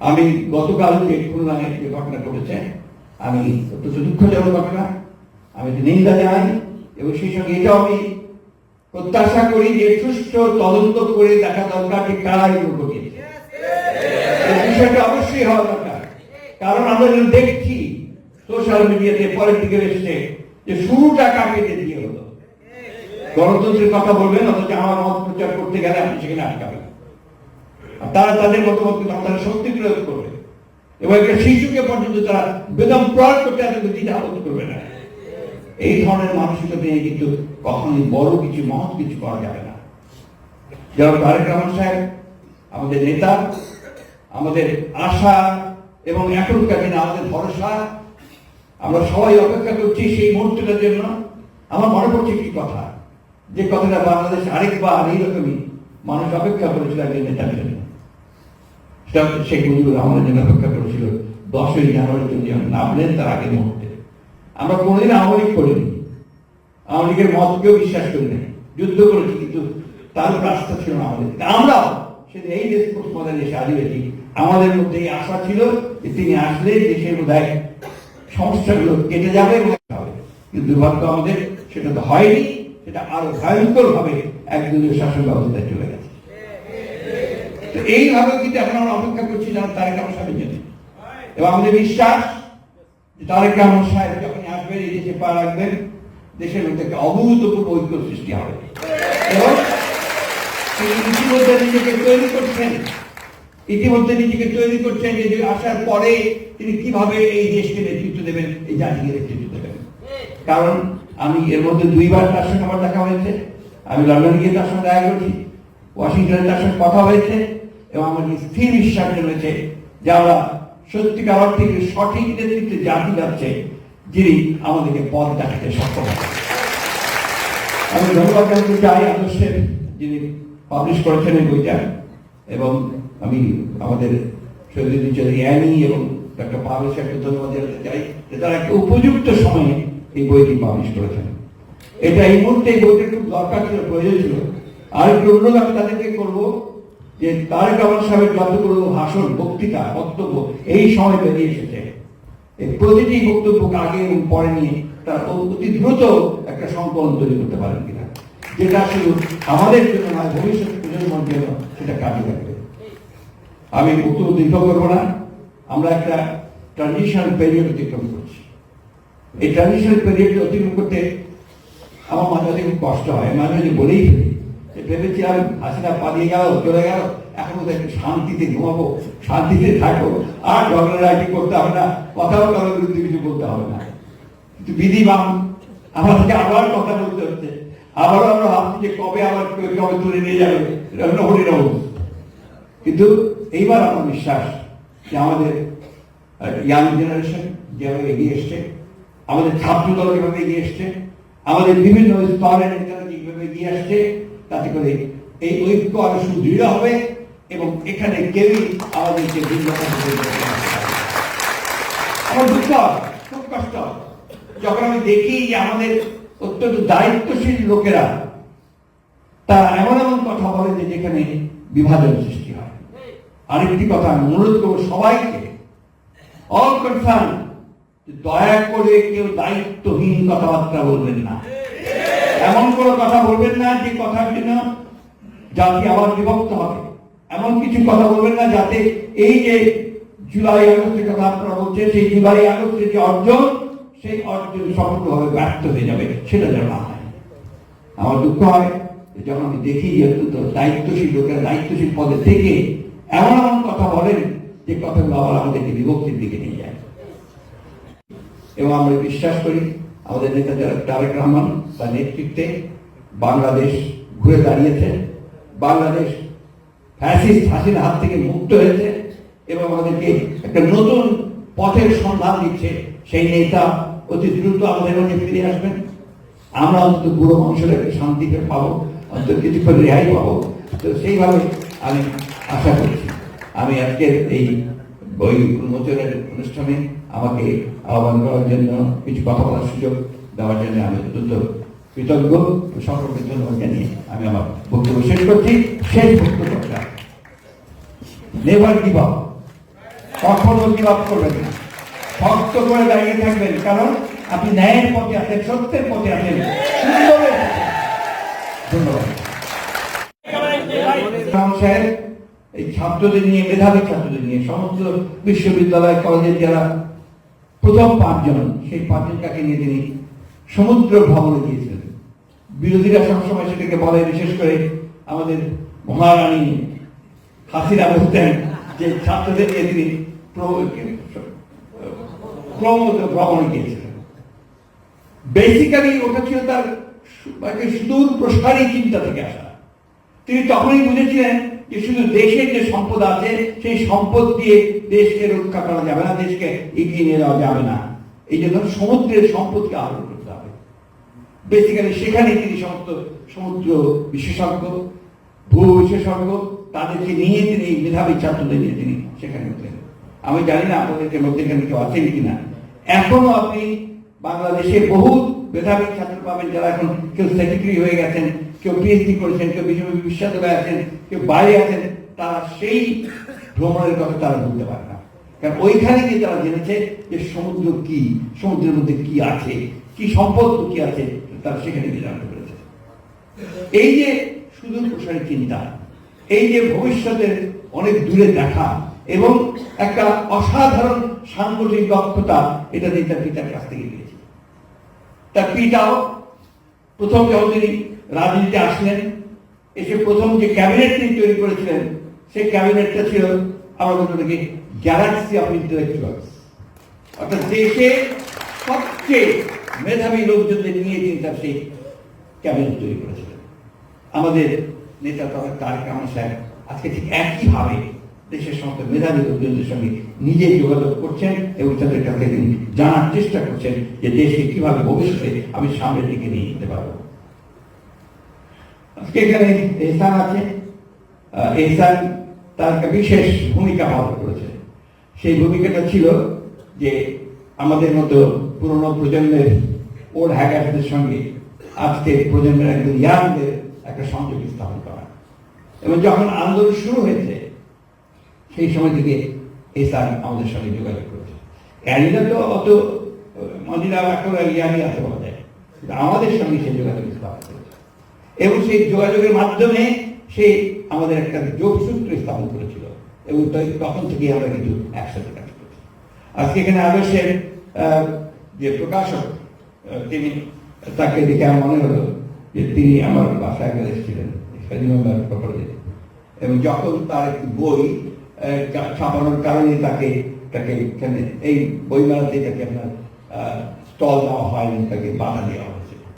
আমি গতকাল যে খুলনায় যে ঘটনা ঘটেছে, আমি অত্যন্ত দুঃখজনক ঘটনা, আমি নিন্দা জানাই এবং সেই সঙ্গে এটাও আমি প্রত্যাশা করি যে সুষ্ঠু তদন্ত করে দেখা দরকার যে কারা এগুলো ঘটিয়েছে। এই বিষয়টা অবশ্যই হওয়া দরকার, কারণ আমরা দেখছি সোশ্যাল মিডিয়াতে পলিটিক্যাল এসছে যে শুরুটা কাকে দিয়ে হলো। গণতন্ত্রের কথা বলবেন, অথচ আমার মত প্রচার করতে গেলে আপনি সেখানে আটকাবেন। তারা তাদের মতামত তারা শক্তি প্রয়োগ করবে এবং একটা শিশুকে পর্যন্ত তারা বেদম প্রয়োগ করতে এত দ্বিধাবোধ করবে না। এই ধরনের মানসিকতা নিয়ে কিন্তু কখনোই বড় কিছু মহৎ কিছু করা যাবে না। যেমন তারেক রহমান সাহেব আমাদের নেতা, আমাদের আশা এবং এখনকার দিনে আমাদের ভরসা। আমরা সবাই অপেক্ষা করছি সেই মুহূর্তটার জন্য। আমার মনে পড়ছে একটি কথা, যে কথাটা বাংলাদেশ আরেকবার এইরকমই মানুষ অপেক্ষা করেছিল একজন নেতার জন্য। সেটা হচ্ছে শেখ মুজিবুর রহমানের জন্য অপেক্ষা করেছিল 10ই জানুয়ারির জন্য যখন নামলেন তার আগের মুহূর্তে। আমরা কোনোদিন আওয়ামী লীগ করিনি, আওয়ামী লীগের মতকেও বিশ্বাস করি নাই, যুদ্ধ করেছি, কিন্তু তার রাস্তা ছিল না আমাদের। আমরাও সেদিন এই দেশ মডেল এসে আদিবাসী, আমাদের মধ্যে এই আশা ছিল যে তিনি আসলে দেশের বোধহয় সমস্যাগুলো কেটে যাবে এবং হবে। কিন্তু দুর্ভাগ্য আমাদের সেটা তো হয়নি, সেটা আরো ভয়ঙ্কর ভাবে একদলীয় শাসন ব্যবস্থায় চলে গেছে। তো এইভাবে কিন্তু এখন আমরা অপেক্ষা করছি যেন তারেক রহমান সাহেবের জন্য, এবং আমাদের বিশ্বাস যে তারেক রহমান সাহেব যখন আসবেন এই দেশে পা রাখবেন, দেশের মধ্যে একটা অভূতপূর্ব ঐক্য সৃষ্টি হবে। এবং তিনি ইতিমধ্যে নিজেকে তৈরি করছেন যে আসার পরে তিনি কিভাবে এই দেশকে নেতৃত্ব দেবেন, এই জাতিকে নেতৃত্ব দেবেন। কারণ আমি এর মধ্যে 2বার তার সঙ্গে আমার দেখা হয়েছে, আমি লন্ডনে গিয়ে তার সঙ্গে দেখা করেছি, ওয়াশিংটনে তার সঙ্গে কথা হয়েছে, এবং আমার স্থির বিশ্বাস রয়েছে যে আমরা সত্যিকার অর্থে সঠিক নেতৃত্বে জাতি যাচ্ছে, যিনি আমাদেরকে পথ দেখাতে সক্ষম হবে। আমি ধন্যবাদ জানাতে চাই আদর্শের যিনি পাবলিশ করেছেন এই বইটা, এবং আমি আমাদের শহীদুদ্দিন চৌধুরী অ্যানি এবং ডক্টর পাবলিশ একটা ধন্যবাদ জানাতে চাই যে তারা একটা উপযুক্ত সময়ে এই বইটি পাবলিশ করেছেন। এটা এই মুহূর্তে এই বইটা খুব দরকার ছিল, প্রয়োজন ছিল। আর একটু অনুরোধ আমি তাদেরকে করবো যে তারেক রহমান সাহেবের যতগুলো ভাষণ, বক্তৃতা, বক্তব্য এই সময় বেরিয়ে এসেছে, এই প্রতিটি বক্তব্যকে আগে এবং পরে নিয়ে তারা অতি দ্রুত একটা সংকলন তৈরি করতে পারেন কিনা, যেটা শুধু আমাদের জন্য নয়, ভবিষ্যৎ প্রজন্মের জন্য সেটা কাজে লাগবে। আমি বক্তব্য দীর্ঘ করবো না। আমরা একটা ট্রানজিশনাল পিরিয়ড অতিক্রম করছি। এই ট্রানজিশনাল পিরিয়ড অতিক্রম করতে আমার মাঝে মাঝে খুব কষ্ট হয়, মাঝে মাঝে বলেই ফেলি ভেবেছিলাম হাসিনা পালিয়ে গেল, চলে গেল, এখন তো একটু শান্তিতে ঘুমাবো, শান্তিতে থাকবো, আর ঝগড়াঝাটি করতে হবে না, কথাও কারোর বিরুদ্ধে কিছু বলতে হবে না। কিন্তু বিধিবাম আমাদেরকে আবার কথা বলতে হচ্ছে, আবারও আমরা ভাবছি যে কবে তুলে নিয়ে যাবে, হরিরাম। কিন্তু এইবার আমার বিশ্বাস যে আমাদের ইয়াং জেনারেশন যেভাবে এগিয়ে এসছে, আমাদের ছাত্রদল যেভাবে এগিয়ে এসছে, আমাদের বিভিন্ন স্তরের নেতারা যেভাবে এগিয়ে আসছে, তাতে করে এই ঐক্য আরো সুদৃঢ় হবে এবং এখানে কেউই আমাদেরকে আমার দুঃখ, খুব কষ্ট যখন আমি দেখি যে আমাদের অত্যন্ত দায়িত্বশীল লোকেরা তারা এমন এমন কথা বলে যে যেখানে বিভাজন সৃষ্টি হয়। আরেকটি কথা আমি অনুরোধ করবো সবাইকে, অল কনসার্ন, দয়া করে কেউ দায়িত্বহীন কথাবার্তা বলবেন না, এমন কোনো কথা বলবেন না যে কথার জন্য জাতি আবার বিভক্ত হবে, এমন কিছু কথা বলবেন না যাতে এই যে জুলাই আগস্টের কথা আপনারা বলছেন, সেই জুলাই আগস্টের যে অর্জন, সেই অর্জন সম্পূর্ণভাবে ব্যর্থ হয়ে যাবে, সেটা যেন না হয়। আমার দুঃখ হয় যখন আমি দেখি যে অত্যন্ত দায়িত্বশীল লোকেরা দায়িত্বশীল পদে থেকে এমন এমন কথা বলেন যে কথাগুলো আবার আমাদেরকে বিভক্তির দিকে নিয়ে যায়। এবং আমরা বিশ্বাস করি আমাদের নেতা তারেক রহমান তার নেতৃত্বে বাংলাদেশ ঘুরে দাঁড়িয়েছে, বাংলাদেশ ফ্যাসিস্ট হাসিনার হাত থেকে মুক্ত হয়েছে এবং আমাদেরকে একটা নতুন পথের সন্ধান দিচ্ছে। সেই নেতা অতি দ্রুত আমাদের মধ্যে ফিরে আসবেন, আমরা অন্তত বুড়ো মানুষের একটা শান্তিতে পাবো, অন্তত কিছুক্ষণ রেহাই পাবো। তো সেইভাবে আমি আশা করছি। আমি আজকের এই বই উন্মোচনের অনুষ্ঠানে আমাকে আহ্বান করার জন্য, কিছু কথা বলার সুযোগ দেওয়ার জন্য আমি অত্যন্ত কৃতজ্ঞ, সকলকে ধন্যবাদ জানিয়ে আমি আমার বক্তব্য শেষ করছি। শেষ বক্তব্যটা, নেভার গিভ আপ, কখনো গিভ আপ করবেন না, শক্ত করে দাঁড়িয়ে থাকবেন, কারণ আপনি ন্যায়ের পথে আছেন, সত্যের পথে আছেন, সুন্দরের পথে। ধন্যবাদ। সাহেব এই ছাত্রদের নিয়ে, মেধাবী ছাত্রদের নিয়ে সমস্ত বিশ্ববিদ্যালয় কলেজের যারা প্রথম 5 জন, সেই 5 জনকে নিয়ে তিনি সমুদ্র ভ্রমণে গিয়েছিলেন। বিরোধীরা সবসময় সেটাকে বলে, বিশেষ করে আমাদের মহারানী হাসিনা বলতেন যে ছাত্রদের নিয়ে তিনি ভ্রমণে গিয়েছিলেন। বেসিক্যালি ওটা ছিল তার সুদূর প্রসারী চিন্তা থেকে আসা। তিনি তখনই বুঝেছিলেন যে শুধু দেশের যে সম্পদ আছে সেই সম্পদ দিয়ে দেশকে রক্ষা করা যাবে না, দেশকে এগিয়ে নিয়ে যাওয়া যাবে না। এই জন্য সমুদ্রের সম্পদকে আহরণ করতে হবে। বেসিক্যালি সেখানে তিনি সমস্ত সমুদ্র বিশেষজ্ঞ, ভূ বিশেষজ্ঞ তাদেরকে নিয়ে তিনি মেধাবী ছাত্রদের নিয়ে তিনি সেখানে উঠলেন। আমি জানি না আপনাদেরকে মধ্যে এখানে কেউ আছেন কিনা, এখনো আপনি বাংলাদেশে বহু মেধাবী ছাত্র পাবেন যারা এখন কেউ সেক্রেটারি হয়ে গেছেন, কেউ পিএইচডি করেছেন, কেউ বিশ্ববিদ্যালয়ে আছেন, কেউ বাইরে আছেন। তারা সেই ভ্রমণের কথা তারা বুঝতে পারে না, কারণ ওইখানে গিয়ে তারা জেনেছে যে সমুদ্র কি, সমুদ্রের মধ্যে কি আছে, কি সম্পদ কি আছে, তারা সেখানে গিয়ে জানতে পেরেছে। এই যে সুদূর প্রসারী চিন্তা, এই যে ভবিষ্যতের অনেক দূরে দেখা এবং একটা অসাধারণ সাংগঠনিক দক্ষতা, এটা দিয়ে তার পিতার কাছ থেকে পেয়েছে। তার পিতাও প্রথম যখন তিনি রাজনীতিতে আসলেন, এসে প্রথম যে ক্যাবিনেট তিনি তৈরি করেছিলেন, সেই ক্যাবিনেটটা ছিল আমার মতো নাকি গ্যালাক্সি অফ ইন্টেলেকচুয়ালস, অর্থাৎ দেশে সবচেয়ে মেধাবী লোকজনদের নিয়ে তিনি তার সেই ক্যাবিনেট তৈরি করেছিলেন। আমাদের নেতা তথা তারেক রহমান সাহেব আজকে ঠিক একইভাবে দেশের সমস্ত মেধাবী লোকজনদের সঙ্গে নিজে যোগাযোগ করছেন এবং তাদের কাছে তিনি জানার চেষ্টা করছেন যে দেশকে কিভাবে ভবিষ্যতে আমি সামনের দিকে নিয়ে যেতে পারবো। আজকে এখানে এহসান আছে, এহসান তার একটা বিশেষ ভূমিকা পালন করেছে। সেই ভূমিকাটা ছিল যে আমাদের মতো পুরনো প্রজন্মের ওল্ড হ্যাকারদের সঙ্গে আজকে প্রজন্মের একদম ইয়াংদের একটা সংযোগ স্থাপন করা। এবং যখন আন্দোলন শুরু হয়েছে সেই সময় থেকে এহসান আমাদের সঙ্গে যোগাযোগ করেছে। অ্যানিরা তো অত মদিনা এখন ইয়ানি আছে বলা যায়, আমাদের সঙ্গে সে যোগাযোগ স্থাপন করেছে এবং সেই যোগাযোগের মাধ্যমে সে আমাদের একটা যোগসূত্র স্থাপন করেছিল এবং তখন থেকে আমরা কিন্তু একসাথে কাজ করছি। আজকে এখানে আদর্শের যে প্রকাশক, তিনি, তাকে দেখে আমার মনে হলো যে তিনি আমার বাসায় এসেছিলেন এবং যখন তার একটি বই ছাপানোর কারণে তাকে এই বইমেলাতে তাকে আপনার স্টল দেওয়া হয়নি, তাকে বাধা দেওয়া হয়েছে।